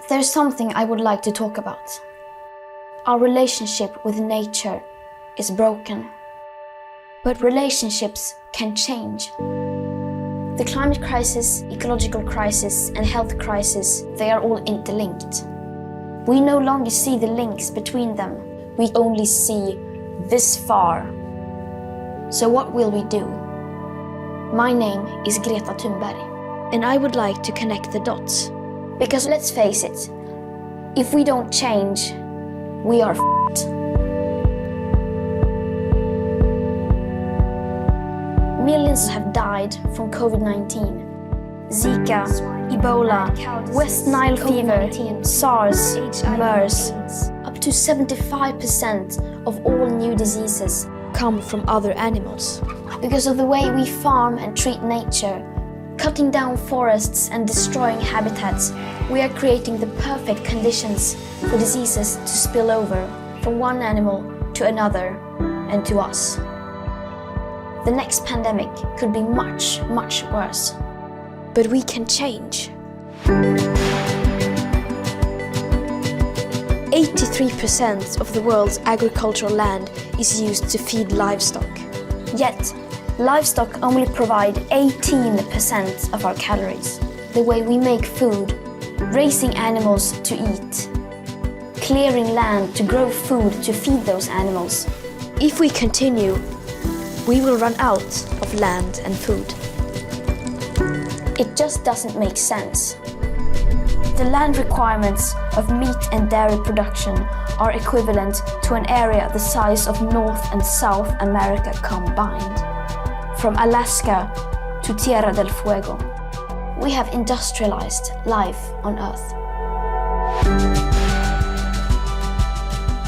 There's something I would like to talk about. Our relationship with nature is broken. But relationships can change. The climate crisis, ecological crisis, and health crisis, they are all interlinked. We no longer see the links between them. We only see this far. So what will we do? My name is Greta Thunberg, and I would like to connect the dots. Because let's face it, if we don't change, we are f***ed. Millions have died from COVID-19. Zika, Ebola, West Nile fever, SARS, MERS. Up to 75% of all new diseases come from other animals. Because of the way we farm and treat nature, cutting down forests and destroying habitats, we are creating the perfect conditions for diseases to spill over from one animal to another and to us. The next pandemic could be much, much worse. But we can change. 83% of the world's agricultural land is used to feed livestock. Yet, livestock only provide 18% of our calories. The way we make food, raising animals to eat, clearing land to grow food to feed those animals. If we continue, we will run out of land and food. It just doesn't make sense. The land requirements of meat and dairy production are equivalent to an area the size of North and South America combined. From Alaska to Tierra del Fuego. We have industrialized life on Earth.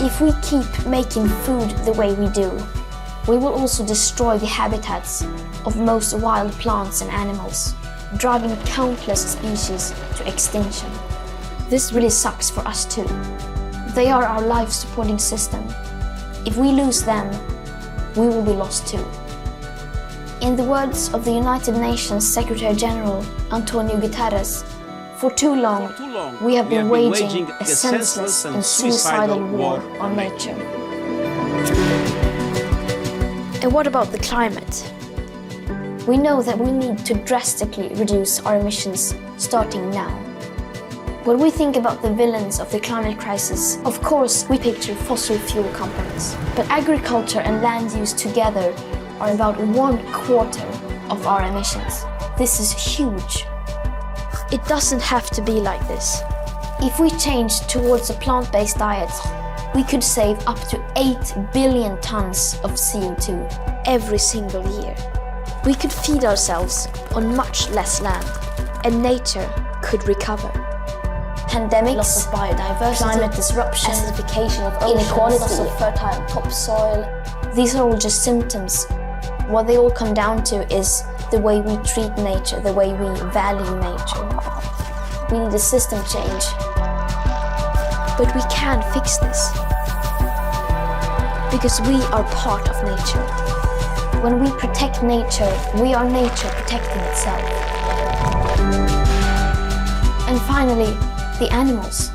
If we keep making food the way we do, we will also destroy the habitats of most wild plants and animals, driving countless species to extinction. This really sucks for us too. They are our life-supporting system. If we lose them, we will be lost too. In the words of the United Nations Secretary General Antonio Guterres, for too long we have been waging a senseless and suicidal war on nature. And what about the climate? We know that we need to drastically reduce our emissions starting now. When we think about the villains of the climate crisis, of course we picture fossil fuel companies. But agriculture and land use together are about 1/4 of our emissions. This is huge. It doesn't have to be like this. If we change towards a plant-based diet, we could save up to 8 billion tons of CO2 every single year. We could feed ourselves on much less land, and nature could recover. Pandemics, loss of biodiversity, climate disruption, acidification of oceans, inequality, loss of fertile topsoil. These are all just symptoms. What they all come down to is the way we treat nature, the way we value nature. We need a system change. But we can fix this. Because we are part of nature. When we protect nature, we are nature protecting itself. And finally, the animals.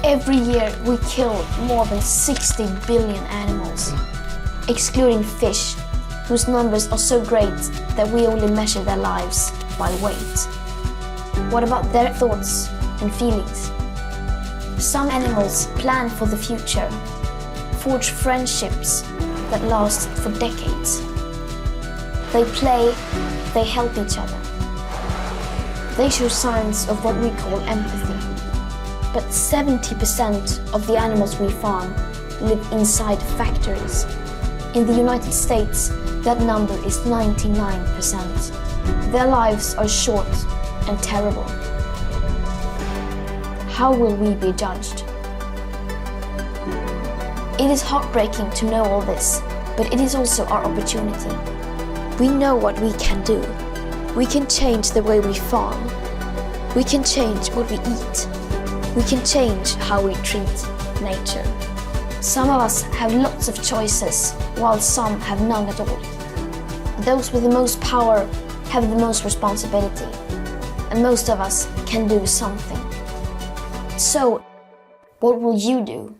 Every year we kill more than 60 billion animals, excluding fish, whose numbers are so great that we only measure their lives by weight. What about their thoughts and feelings? Some animals plan for the future, forge friendships that last for decades. They play, they help each other. They show signs of what we call empathy. But 70% of the animals we farm live inside factories. In the United States, that number is 99%. Their lives are short and terrible. How will we be judged? It is heartbreaking to know all this, but it is also our opportunity. We know what we can do. We can change the way we farm. We can change what we eat. We can change how we treat nature. Some of us have lots of choices, while some have none at all. Those with the most power have the most responsibility, and most of us can do something. So, what will you do?